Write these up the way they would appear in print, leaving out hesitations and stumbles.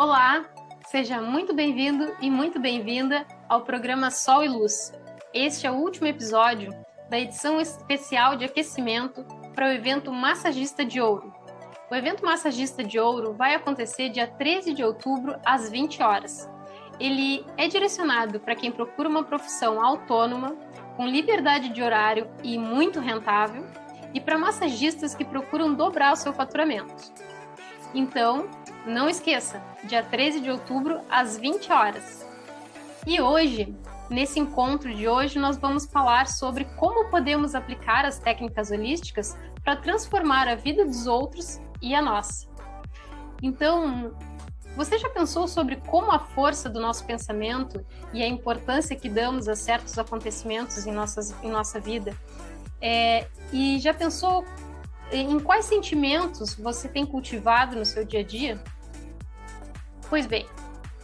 Olá, seja muito bem-vindo e muito bem-vinda ao programa Sol e Luz. Este é o último episódio da edição especial de aquecimento para o evento Massagista de Ouro. O evento Massagista de Ouro vai acontecer dia 13 de outubro, às 20 horas. Ele é direcionado para quem procura uma profissão autônoma, com liberdade de horário e muito rentável, e para massagistas que procuram dobrar o seu faturamento. Então, não esqueça, dia 13 de outubro, às 20 horas. E hoje, nesse encontro de hoje, nós vamos falar sobre como podemos aplicar as técnicas holísticas para transformar a vida dos outros e a nossa. Então, você já pensou sobre como a força do nosso pensamento e a importância que damos a certos acontecimentos em nossa vida? E já pensou em quais sentimentos você tem cultivado no seu dia a dia? Pois bem,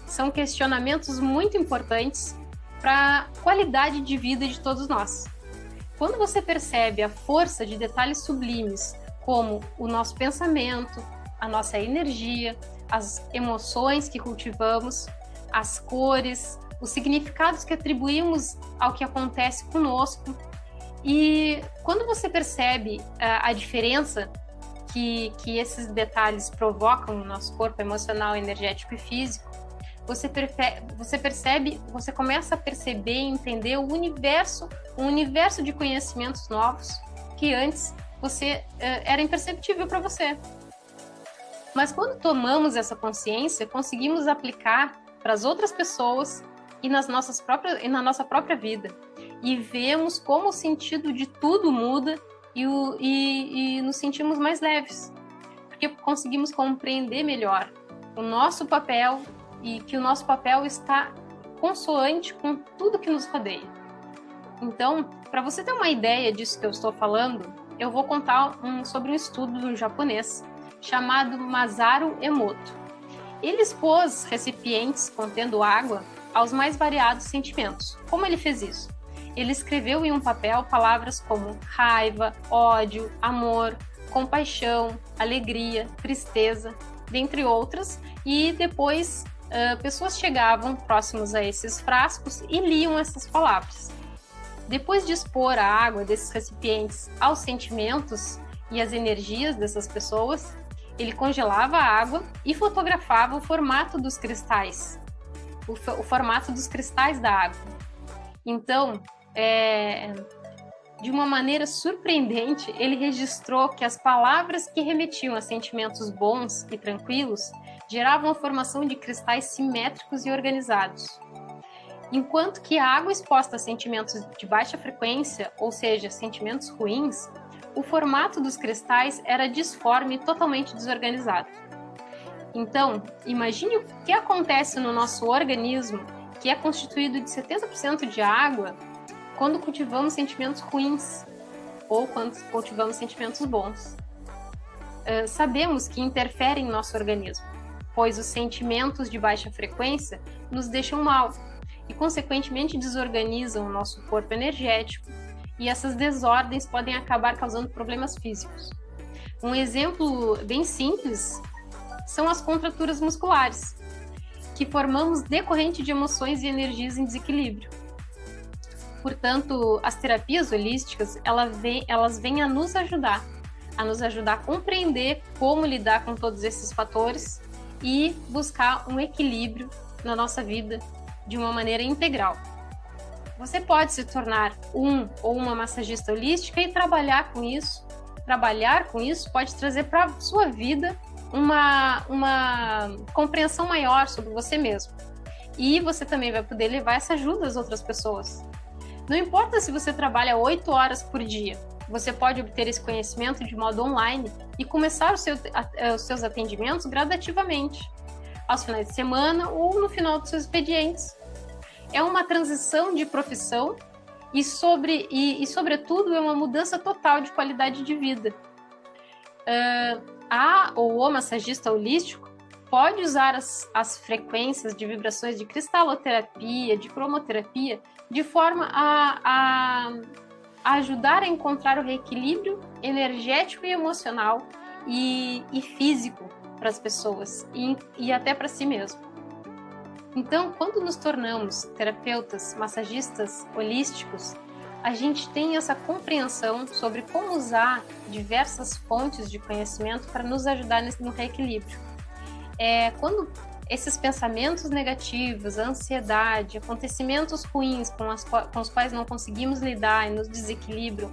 são questionamentos muito importantes para a qualidade de vida de todos nós. Quando você percebe a força de detalhes sublimes, como o nosso pensamento, a nossa energia, as emoções que cultivamos, as cores, os significados que atribuímos ao que acontece conosco, e quando você percebe a diferença que esses detalhes provocam no nosso corpo emocional, energético e físico, você começa a perceber e entender um universo de conhecimentos novos que antes era imperceptível para você. Mas quando tomamos essa consciência, conseguimos aplicar para as outras pessoas e na nossa própria vida. E vemos como o sentido de tudo muda e nos sentimos mais leves, porque conseguimos compreender melhor o nosso papel e que o nosso papel está consoante com tudo que nos rodeia. Então, para você ter uma ideia disso que eu estou falando, eu vou contar sobre um estudo de um japonês chamado Masaru Emoto. Ele expôs recipientes contendo água aos mais variados sentimentos. Como ele fez isso? Ele escreveu em um papel palavras como raiva, ódio, amor, compaixão, alegria, tristeza, dentre outras, e depois pessoas chegavam próximos a esses frascos e liam essas palavras. Depois de expor a água desses recipientes aos sentimentos e às energias dessas pessoas, ele congelava a água e fotografava o formato dos cristais, o formato dos cristais da água. Então, de uma maneira surpreendente, ele registrou que as palavras que remetiam a sentimentos bons e tranquilos geravam a formação de cristais simétricos e organizados. Enquanto que a água exposta a sentimentos de baixa frequência, ou seja, sentimentos ruins, o formato dos cristais era disforme e totalmente desorganizado. Então, imagine o que acontece no nosso organismo, que é constituído de 70% de água, quando cultivamos sentimentos ruins ou quando cultivamos sentimentos bons. Sabemos que interferem em nosso organismo, pois os sentimentos de baixa frequência nos deixam mal e, consequentemente, desorganizam o nosso corpo energético, e essas desordens podem acabar causando problemas físicos. Um exemplo bem simples são as contraturas musculares, que formamos decorrente de emoções e energias em desequilíbrio. Portanto, as terapias holísticas, elas vêm a nos ajudar a compreender como lidar com todos esses fatores e buscar um equilíbrio na nossa vida de uma maneira integral. Você pode se tornar um ou uma massagista holística e trabalhar com isso. Trabalhar com isso pode trazer para a sua vida uma compreensão maior sobre você mesmo. E você também vai poder levar essa ajuda às outras pessoas. Não importa se você trabalha 8 horas por dia, você pode obter esse conhecimento de modo online e começar os seus atendimentos gradativamente, aos finais de semana ou no final dos seus expedientes. É uma transição de profissão e sobretudo, é uma mudança total de qualidade de vida. O massagista holístico pode usar as frequências de vibrações de cristaloterapia, de cromoterapia, de forma a ajudar a encontrar o reequilíbrio energético e emocional e físico para as pessoas e até para si mesmo. Então, quando nos tornamos terapeutas, massagistas holísticos, a gente tem essa compreensão sobre como usar diversas fontes de conhecimento para nos ajudar no reequilíbrio. Quando esses pensamentos negativos, a ansiedade, acontecimentos ruins com os quais não conseguimos lidar e nos desequilibram,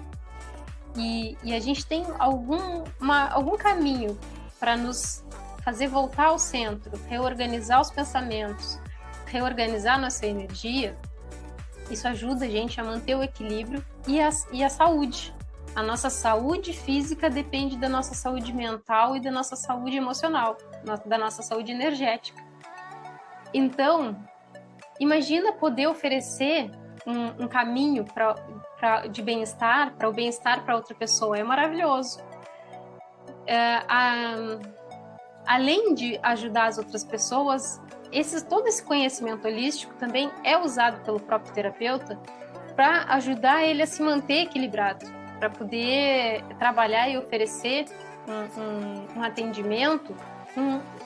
e a gente tem algum caminho para nos fazer voltar ao centro, reorganizar os pensamentos, reorganizar nossa energia, isso ajuda a gente a manter o equilíbrio e a saúde. A nossa saúde física depende da nossa saúde mental e da nossa saúde emocional, da nossa saúde energética. Então, imagina poder oferecer um caminho de bem-estar, para o bem-estar para outra pessoa. É maravilhoso. Além de ajudar as outras pessoas, todo esse conhecimento holístico também é usado pelo próprio terapeuta para ajudar ele a se manter equilibrado, para poder trabalhar e oferecer um atendimento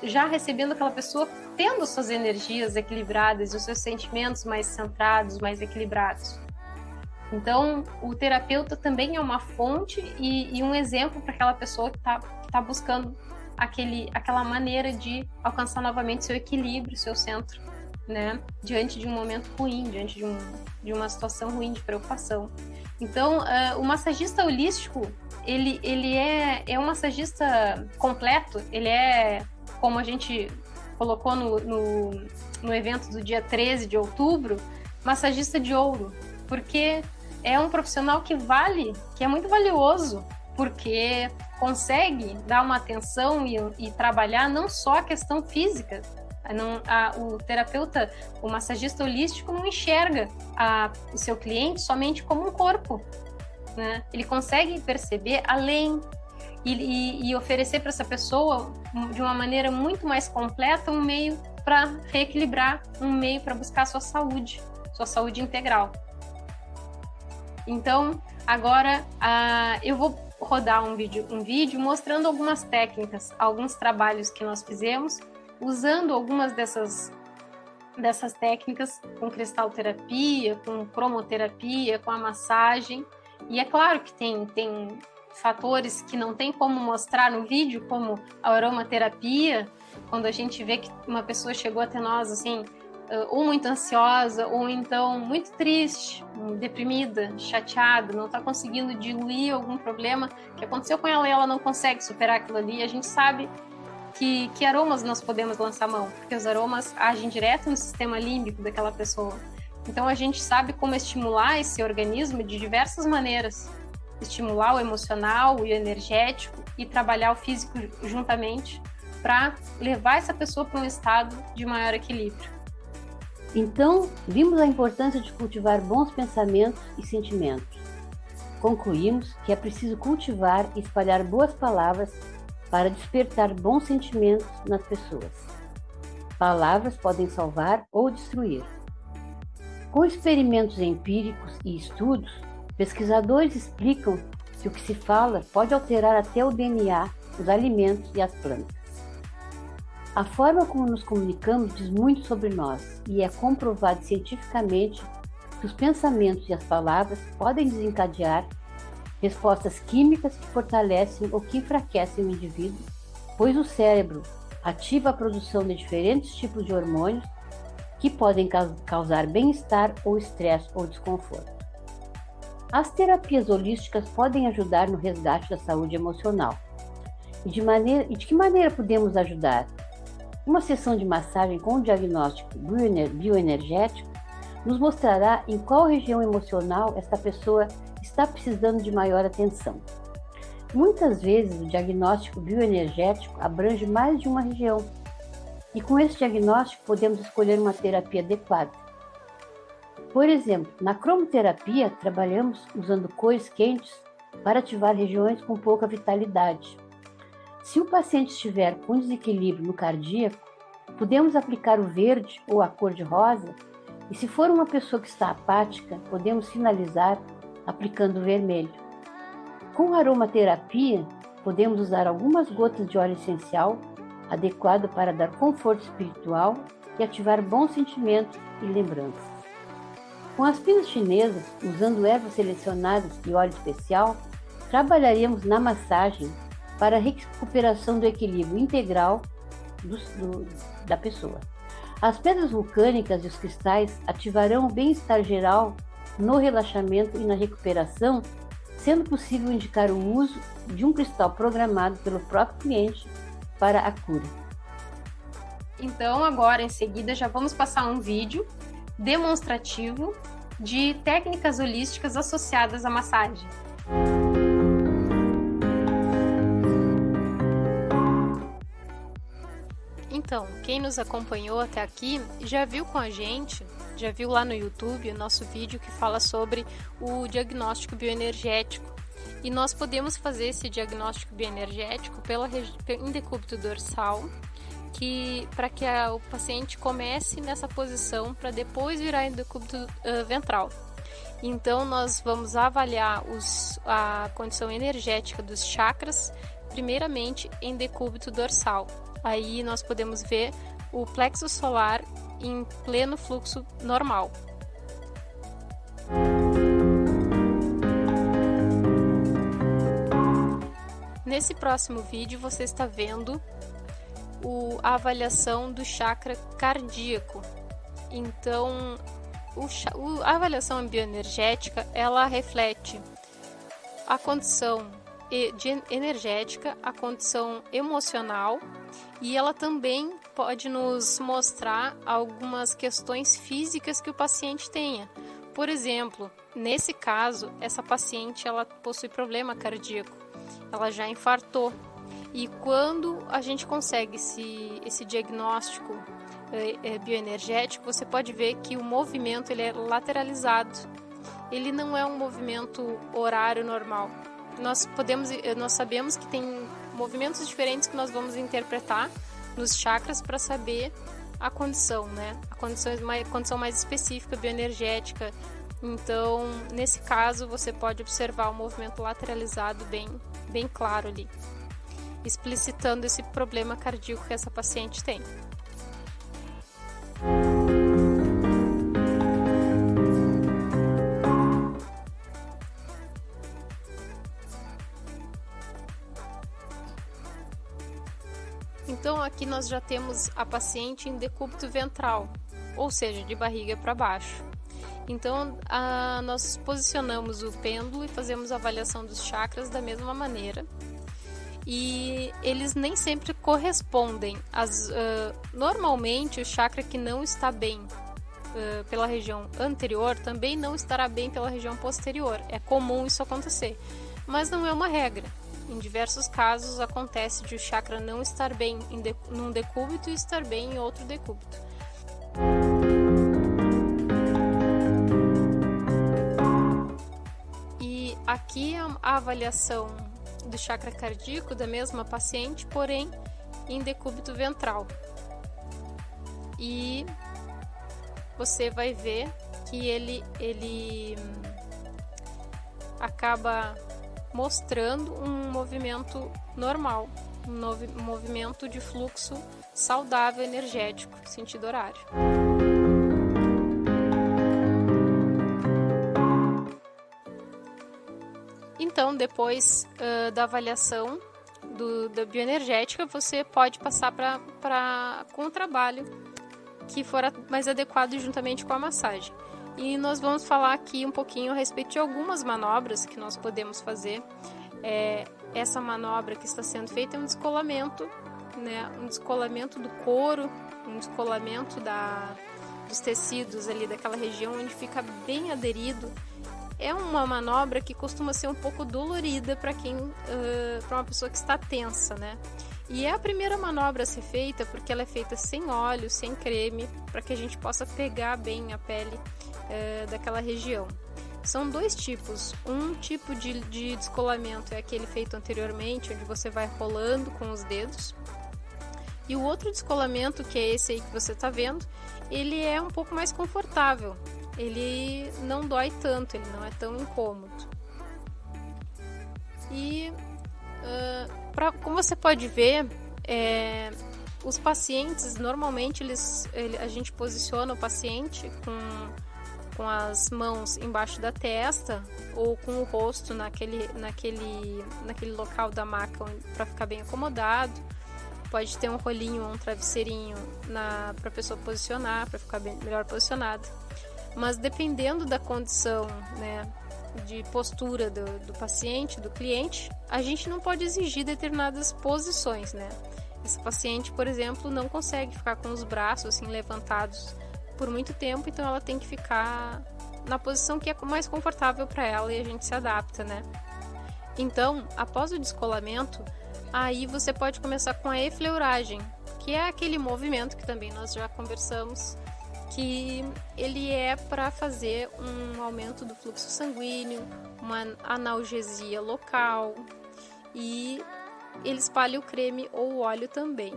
já recebendo aquela pessoa tendo suas energias equilibradas e os seus sentimentos mais centrados, mais equilibrados. Então, o terapeuta também é uma fonte e um exemplo para aquela pessoa que tá buscando aquela maneira de alcançar novamente seu equilíbrio, seu centro, né? Diante de um momento ruim, diante de uma situação ruim, de preocupação. Então, o massagista holístico, ele é um massagista completo, ele é, como a gente colocou no evento do dia 13 de outubro, massagista de ouro, porque é um profissional que é muito valioso, porque consegue dar uma atenção e trabalhar não só a questão física. O terapeuta, o massagista holístico não enxerga o seu cliente somente como um corpo, né? Ele consegue perceber além e oferecer para essa pessoa, de uma maneira muito mais completa, um meio para reequilibrar, um meio para buscar sua saúde integral. Então, agora eu vou rodar um vídeo mostrando algumas técnicas, alguns trabalhos que nós fizemos, usando algumas dessas técnicas com cristalterapia, com cromoterapia, com a massagem. E é claro que tem fatores que não tem como mostrar no vídeo, como a aromaterapia, quando a gente vê que uma pessoa chegou até nós assim, ou muito ansiosa, ou então muito triste, deprimida, chateada, não está conseguindo diluir algum problema que aconteceu com ela e ela não consegue superar aquilo ali. A gente sabe que aromas nós podemos lançar mão, porque os aromas agem direto no sistema límbico daquela pessoa. Então a gente sabe como estimular esse organismo de diversas maneiras, estimular o emocional e o energético e trabalhar o físico juntamente para levar essa pessoa para um estado de maior equilíbrio. Então, vimos a importância de cultivar bons pensamentos e sentimentos. Concluímos que é preciso cultivar e espalhar boas palavras para despertar bons sentimentos nas pessoas. Palavras podem salvar ou destruir. Com experimentos empíricos e estudos, pesquisadores explicam que o que se fala pode alterar até o DNA, os alimentos e as plantas. A forma como nos comunicamos diz muito sobre nós e é comprovado cientificamente que os pensamentos e as palavras podem desencadear respostas químicas que fortalecem ou que enfraquecem o indivíduo, pois o cérebro ativa a produção de diferentes tipos de hormônios que podem causar bem-estar ou estresse ou desconforto. As terapias holísticas podem ajudar no resgate da saúde emocional. E de que maneira podemos ajudar? Uma sessão de massagem com diagnóstico bioenergético nos mostrará em qual região emocional esta pessoa está precisando de maior atenção. Muitas vezes, o diagnóstico bioenergético abrange mais de uma região, e com esse diagnóstico podemos escolher uma terapia adequada. Por exemplo, na cromoterapia, trabalhamos usando cores quentes para ativar regiões com pouca vitalidade. Se o paciente estiver com desequilíbrio no cardíaco, podemos aplicar o verde ou a cor de rosa, e se for uma pessoa que está apática, podemos finalizar aplicando o vermelho. Com a aromaterapia, podemos usar algumas gotas de óleo essencial, adequado para dar conforto espiritual e ativar bons sentimentos e lembranças. Com as pinas chinesas, usando ervas selecionadas e óleo especial, trabalharemos na massagem para a recuperação do equilíbrio integral da pessoa. As pedras vulcânicas e os cristais ativarão o bem-estar geral no relaxamento e na recuperação, sendo possível indicar o uso de um cristal programado pelo próprio cliente para a cura. Então, agora em seguida, já vamos passar um vídeo demonstrativo de técnicas holísticas associadas à massagem. Então, quem nos acompanhou até aqui já viu com a gente, já viu lá no YouTube o nosso vídeo que fala sobre o diagnóstico bioenergético. E nós podemos fazer esse diagnóstico bioenergético em decúbito dorsal, para que o paciente comece nessa posição para depois virar em decúbito ventral. Então, nós vamos avaliar a condição energética dos chakras, primeiramente em decúbito dorsal. Aí nós podemos ver o plexo solar em pleno fluxo normal. Nesse próximo vídeo você está vendo a avaliação do chakra cardíaco. Então, a avaliação bioenergética, ela reflete a condição energética, a condição emocional, e ela também pode nos mostrar algumas questões físicas que o paciente tenha. Por exemplo, nesse caso, essa paciente ela possui problema cardíaco, ela já infartou. E quando a gente consegue esse diagnóstico bioenergético, você pode ver que o movimento ele é lateralizado. Ele não é um movimento horário normal. Nós sabemos que tem movimentos diferentes que nós vamos interpretar nos chakras para saber a condição, né? A condição mais específica bioenergética. Então, nesse caso, você pode observar o movimento lateralizado bem claro ali, explicitando esse problema cardíaco que essa paciente tem. Então, aqui nós já temos a paciente em decúbito ventral, ou seja, de barriga para baixo. Então, nós posicionamos o pêndulo e fazemos a avaliação dos chakras da mesma maneira. E eles nem sempre correspondem. Normalmente, o chakra que não está bem pela região anterior também não estará bem pela região posterior. É comum isso acontecer, mas não é uma regra. Em diversos casos, acontece de o chakra não estar bem num decúbito e estar bem em outro decúbito. E aqui a avaliação do chakra cardíaco da mesma paciente, porém em decúbito ventral. E você vai ver que ele acaba mostrando um movimento normal, um movimento de fluxo saudável energético, sentido horário. Então, depois da avaliação da bioenergética, você pode passar com o trabalho que for mais adequado juntamente com a massagem. E nós vamos falar aqui um pouquinho a respeito de algumas manobras que nós podemos fazer. Essa manobra que está sendo feita é um descolamento, né? Um descolamento do couro, um descolamento dos tecidos ali daquela região onde fica bem aderido. É uma manobra que costuma ser um pouco dolorida para uma pessoa que está tensa, né? E é a primeira manobra a ser feita porque ela é feita sem óleo, sem creme, para que a gente possa pegar bem a pele daquela região. São dois tipos. Um tipo de descolamento é aquele feito anteriormente, onde você vai rolando com os dedos. E o outro descolamento, que é esse aí que você está vendo, ele é um pouco mais confortável. Ele não dói tanto, ele não é tão incômodo. E Como você pode ver, os pacientes, normalmente a gente posiciona o paciente com as mãos embaixo da testa ou com o rosto naquele local da maca para ficar bem acomodado. Pode ter um rolinho ou um travesseirinho para a pessoa posicionar, para ficar melhor posicionada. Mas dependendo da condição, né, de postura do paciente, do cliente, a gente não pode exigir determinadas posições, né? Esse paciente, por exemplo, não consegue ficar com os braços assim levantados por muito tempo, então ela tem que ficar na posição que é mais confortável para ela e a gente se adapta, né? Então, após o descolamento, aí você pode começar com a efleuragem, que é aquele movimento que também nós já conversamos, que ele é para fazer um aumento do fluxo sanguíneo, uma analgesia local, e ele espalha o creme ou o óleo também.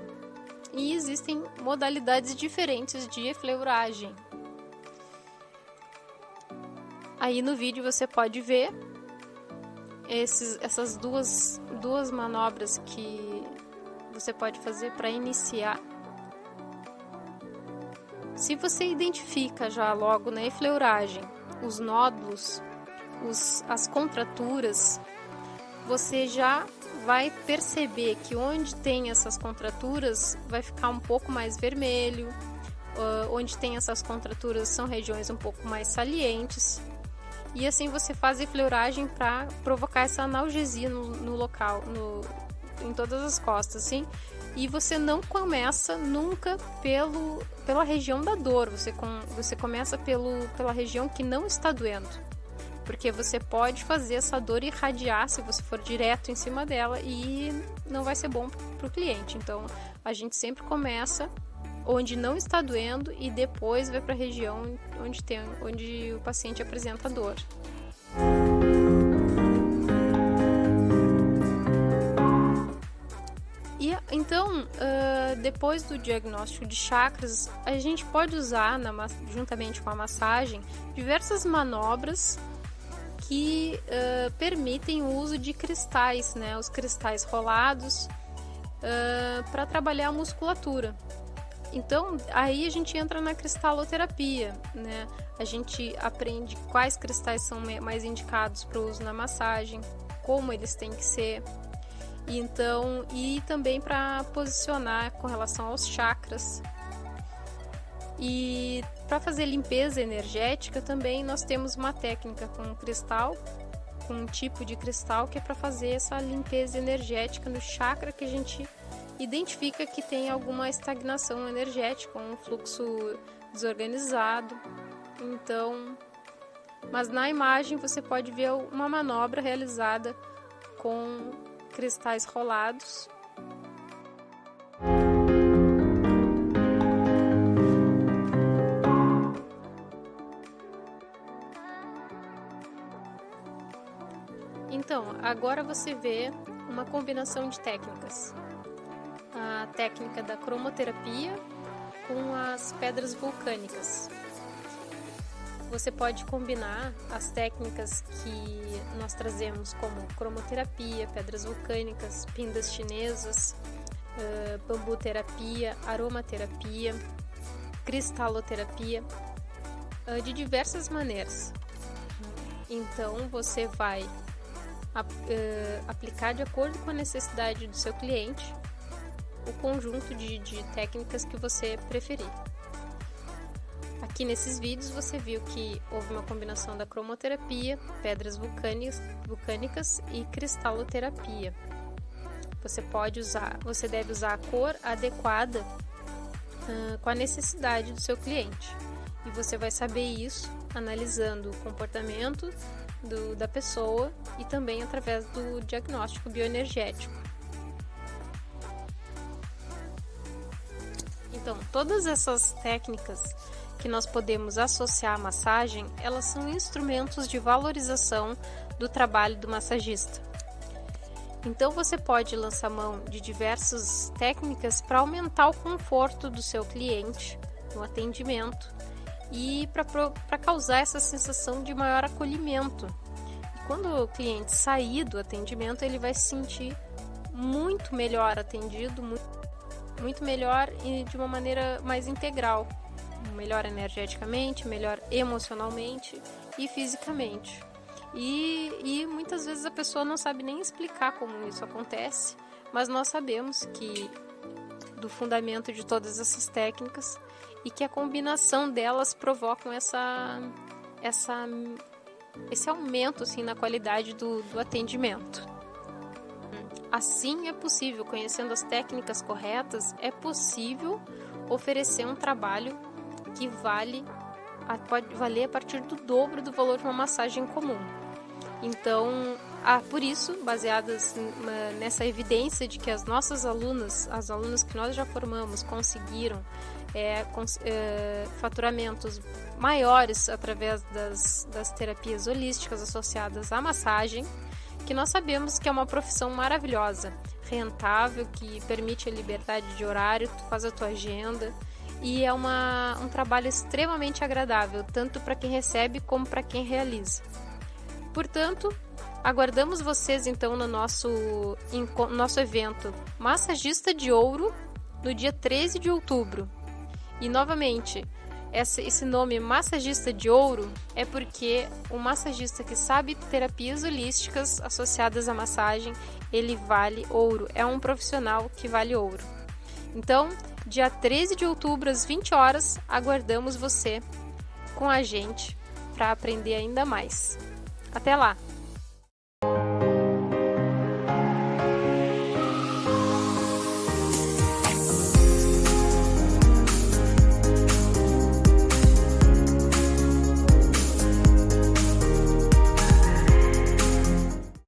E existem modalidades diferentes de efleuragem. Aí no vídeo você pode ver essas duas manobras que você pode fazer para iniciar. Se você identifica já logo na efleuragem os nódulos, as contraturas, você já vai perceber que onde tem essas contraturas vai ficar um pouco mais vermelho, onde tem essas contraturas são regiões um pouco mais salientes, e assim você faz a efleuragem para provocar essa analgesia no local, em todas as costas, assim. E você não começa nunca pela região da dor, você começa pela região que não está doendo. Porque você pode fazer essa dor irradiar se você for direto em cima dela e não vai ser bom para o cliente. Então, a gente sempre começa onde não está doendo e depois vai para a região onde o paciente apresenta dor. E então, depois do diagnóstico de chakras, a gente pode usar, juntamente com a massagem, diversas manobras que permitem o uso de cristais, né? Os cristais rolados, para trabalhar a musculatura. Então, aí a gente entra na cristaloterapia, né? A gente aprende quais cristais são mais indicados para o uso na massagem, como eles têm que ser. Então, e também para posicionar com relação aos chakras. E para fazer limpeza energética também nós temos uma técnica com cristal, com um tipo de cristal que é para fazer essa limpeza energética no chakra que a gente identifica que tem alguma estagnação energética, um fluxo desorganizado. Então, mas na imagem você pode ver uma manobra realizada com cristais rolados. Então, agora você vê uma combinação de técnicas. A técnica da cromoterapia com as pedras vulcânicas. Você pode combinar as técnicas que nós trazemos como cromoterapia, pedras vulcânicas, pindas chinesas, bambuterapia, aromaterapia, cristaloterapia, de diversas maneiras. Então você vai aplicar de acordo com a necessidade do seu cliente o conjunto de técnicas que você preferir. Aqui nesses vídeos você viu que houve uma combinação da cromoterapia, pedras vulcânicas e cristaloterapia. Você deve usar a cor adequada com a necessidade do seu cliente. E você vai saber isso analisando o comportamento da pessoa e também através do diagnóstico bioenergético. Então, todas essas técnicas que nós podemos associar à massagem, elas são instrumentos de valorização do trabalho do massagista. Então você pode lançar mão de diversas técnicas para aumentar o conforto do seu cliente no atendimento e para causar essa sensação de maior acolhimento. E quando o cliente sair do atendimento, ele vai se sentir muito melhor atendido, muito melhor e de uma maneira mais integral. Melhor energeticamente, melhor emocionalmente e fisicamente. E muitas vezes a pessoa não sabe nem explicar como isso acontece, mas nós sabemos que do fundamento de todas essas técnicas e que a combinação delas provocam esse aumento assim, na qualidade do atendimento. Assim é possível, conhecendo as técnicas corretas, é possível oferecer um trabalho que pode valer a partir do dobro do valor de uma massagem comum. Então, por isso, baseadas nessa evidência de que as nossas alunas, as alunas que nós já formamos, conseguiram faturamentos maiores através das terapias holísticas associadas à massagem, que nós sabemos que é uma profissão maravilhosa, rentável, que permite a liberdade de horário, tu faz a tua agenda, e é um trabalho extremamente agradável, tanto para quem recebe como para quem realiza. Portanto, aguardamos vocês então no nosso evento Massagista de Ouro, no dia 13 de outubro. E novamente, esse nome Massagista de Ouro é porque o massagista que sabe terapias holísticas associadas à massagem, ele vale ouro, é um profissional que vale ouro. Então, dia 13 de outubro, às 20 horas, aguardamos você com a gente para aprender ainda mais. Até lá!